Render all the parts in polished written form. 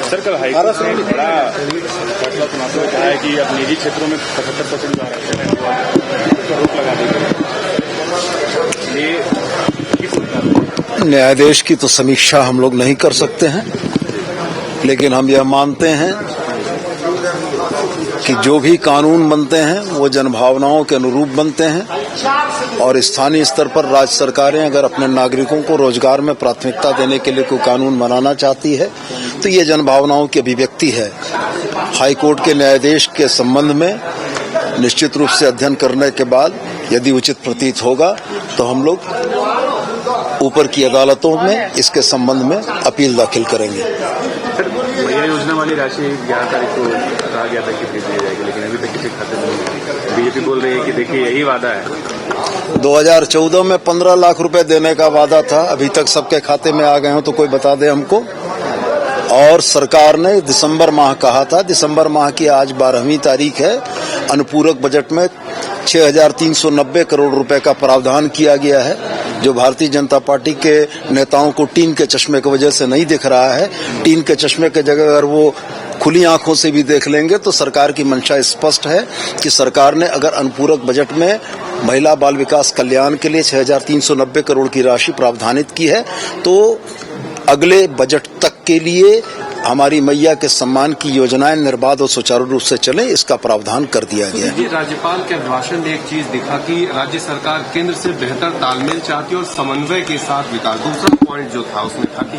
Sir, कल high court ने बड़ा फैसला सुनाते हुए कहा है कि अब निजी क्षेत्रों में 75% जो आरक्षण है उसको रोक लगा दी गई। ये किस प्रकार? न्यायाधीश की तो समीक्षा हम लोग नहीं कर सकते हैं, लेकिन हम यह मानते हैं कि जो भी कानून बनते हैं वो जनभावनाओं के अनुरूप बनते हैं और स्थानीय स्तर पर राज्य सरकारें अगर अपने नागरिकों को रोजगार में प्राथमिकता देने के लिए कोई कानून बनाना चाहती है तो ये जनभावनाओं की अभिव्यक्ति है। हाईकोर्ट के न्यायाधीश के संबंध में निश्चित रूप से अध्ययन करने के बाद यदि उचित प्रतीत होगा तो हम लोग ऊपर की अदालतों में इसके संबंध में अपील दाखिल करेंगे। सर, महिला योजना वाली राशि 11 तारीख को कहा गया था कि भेज दी जाएगी, लेकिन अभी तक किसी खाते में नहीं। बीजेपी बोल रही है कि देखिए यही वादा है। 2014 में 15 लाख रुपए देने का वादा था, अभी तक सबके खाते में आ गए हो तो कोई बता दे हमको। और सरकार ने दिसंबर माह कहा था, दिसंबर माह की आज 12वीं तारीख है। अनुपूरक बजट में 6,390 करोड़ रुपए का प्रावधान किया गया है, जो भारतीय जनता पार्टी के नेताओं को टीन के चश्मे की वजह से नहीं दिख रहा है। टीन के चश्मे की जगह अगर वो खुली आंखों से भी देख लेंगे तो सरकार की मंशा स्पष्ट है कि सरकार ने अगर अनुपूरक बजट में महिला बाल विकास कल्याण के लिए 6,390 करोड़ की राशि प्रावधानित की है तो अगले बजट तक के लिए हमारी मैया के सम्मान की योजनाएं निर्बाध और सुचारू रूप से चले, इसका प्रावधान कर दिया गया है। राज्यपाल के अभिभाषण में एक चीज दिखा कि राज्य सरकार केंद्र से बेहतर तालमेल चाहती है और समन्वय के साथ विकास। दूसरा पॉइंट जो था उसमें था कि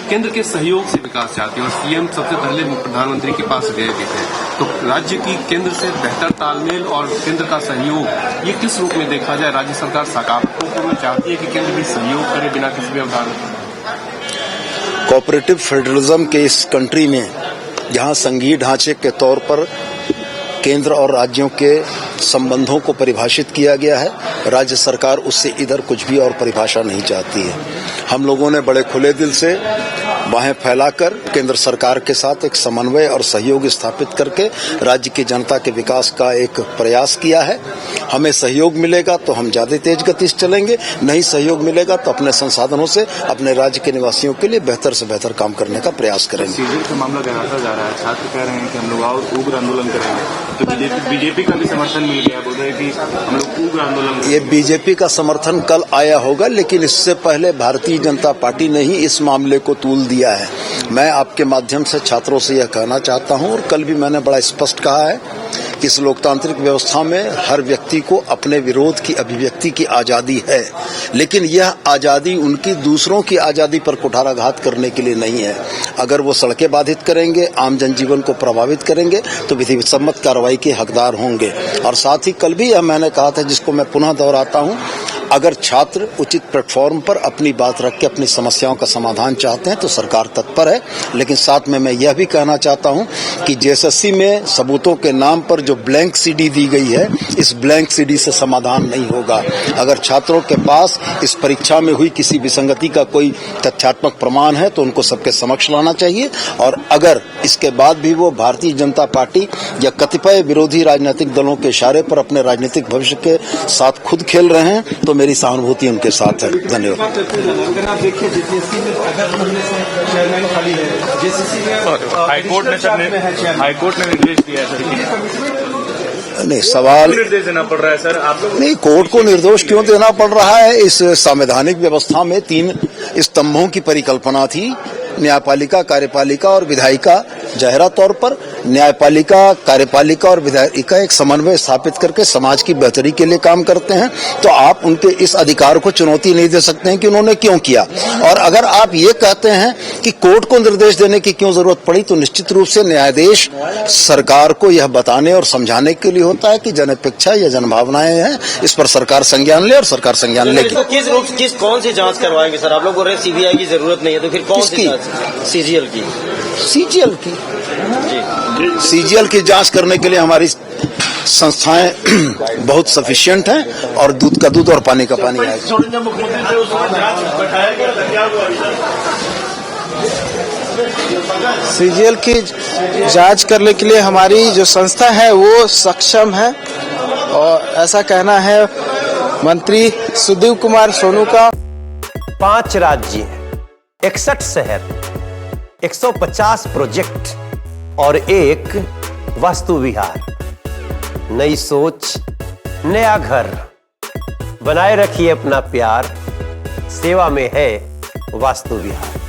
केंद्र के सहयोग से विकास चाहती है और सीएम सबसे पहले प्रधानमंत्री के पास गए भी थे। तो राज्य की केंद्र से बेहतर तालमेल और केंद्र का सहयोग, ये किस रूप में देखा जाए? राज्य सरकार सकारात्मक चाहती है कि केंद्र भी सहयोग करे बिना किसी भी अवधारणा? कोऑपरेटिव फेडरलिज्म के इस कंट्री में जहां संघीय ढांचे के तौर पर केंद्र और राज्यों के संबंधों को परिभाषित किया गया है, राज्य सरकार उससे इधर कुछ भी और परिभाषा नहीं चाहती है। हम लोगों ने बड़े खुले दिल से बाहें फैलाकर केंद्र सरकार के साथ एक समन्वय और सहयोग स्थापित करके राज्य की जनता के विकास का एक प्रयास किया है। हमें सहयोग मिलेगा तो हम ज्यादा तेज गति से चलेंगे, नहीं सहयोग मिलेगा तो अपने संसाधनों से अपने राज्य के निवासियों के लिए बेहतर से बेहतर काम करने का प्रयास करेंगे। सीजन का मामला गहराता जा रहा है, छात्र कह रहे हैं कि हम लोग और उग्र आंदोलन करेंगे, तो बीजेपी का भी समर्थन मिल गया, बोल रहे हैं कि हम लोग उग्र आंदोलन। ये बीजेपी का समर्थन कल आया होगा, लेकिन इससे पहले भारतीय जनता पार्टी ने ही इस मामले को तूल दिया है। मैं आपके माध्यम से छात्रों से यह कहना चाहता हूं और कल भी मैंने बड़ा स्पष्ट कहा है कि इस लोकतांत्रिक व्यवस्था में हर व्यक्ति को अपने विरोध की अभिव्यक्ति की आजादी है, लेकिन यह आजादी उनकी दूसरों की आजादी पर कुठाराघात करने के लिए नहीं है। अगर वो सड़कें बाधित करेंगे, आम जनजीवन को प्रभावित करेंगे तो विधि सम्मत कार्रवाई के हकदार होंगे। और साथ ही कल भी यह मैंने कहा था, जिसको मैं पुनः दोहराता हूं, अगर छात्र उचित प्लेटफॉर्म पर अपनी बात रख के अपनी समस्याओं का समाधान चाहते हैं तो सरकार तत्पर है। लेकिन साथ में मैं यह भी कहना चाहता हूं कि जेएसएससी में सबूतों के नाम पर जो ब्लैंक सीडी दी गई है, इस ब्लैंक सीडी से समाधान नहीं होगा। अगर छात्रों के पास इस परीक्षा में हुई किसी विसंगति का कोई तथ्यात्मक प्रमाण है तो उनको सबके समक्ष लाना चाहिए, और अगर इसके बाद भी वो भारतीय जनता पार्टी या कतिपय विरोधी राजनीतिक दलों के इशारे पर अपने राजनीतिक भविष्य के साथ खुद खेल रहे हैं तो मेरी सहानुभूति उनके साथ है। धन्यवाद। अगर आप देखिए जेसीसी में अगर चेयरमैन खाली है, जेसीसी में हाईकोर्ट ने निर्देश दिया है सर। नहीं, सवाल निर्देश देना पड़ रहा है सर आप लोग? नहीं, कोर्ट को निर्देश क्यों देना पड़ रहा है? इस संवैधानिक व्यवस्था में 3 स्तंभों की परिकल्पना थी, न्यायपालिका, कार्यपालिका और विधायिका। जाहिरा तौर पर न्यायपालिका, कार्यपालिका और विधायिका एक समन्वय स्थापित करके समाज की बेहतरी के लिए काम करते हैं, तो आप उनके इस अधिकार को चुनौती नहीं दे सकते हैं कि उन्होंने क्यों किया। और अगर आप ये कहते हैं कि कोर्ट को निर्देश देने की क्यों जरूरत पड़ी, तो निश्चित रूप से न्यायाधीश सरकार को यह बताने और समझाने के लिए होता है कि जनअपेक्षा या जनभावनाएं हैं, इस पर सरकार संज्ञान ले और सरकार संज्ञान लेगी। कौन सी जांच करवाएंगे सर? आप लोग बोल रहे हैं सीबीआई की जरूरत नहीं है, तो फिर कौन सी? सीजीएल की। सीजीएल की जांच करने के लिए हमारी संस्थाएं बहुत सफिशिएंट हैं और दूध का दूध और पानी का पानी है। सीजीएल की जांच करने के लिए हमारी जो संस्था है वो सक्षम है, और ऐसा कहना है मंत्री सुधीर कुमार सोनू का। 5 राज्य, 61 शहर, 150 प्रोजेक्ट और एक वास्तु विहार। नई सोच, नया घर। बनाए रखिए अपना प्यार, सेवा में है वास्तु विहार।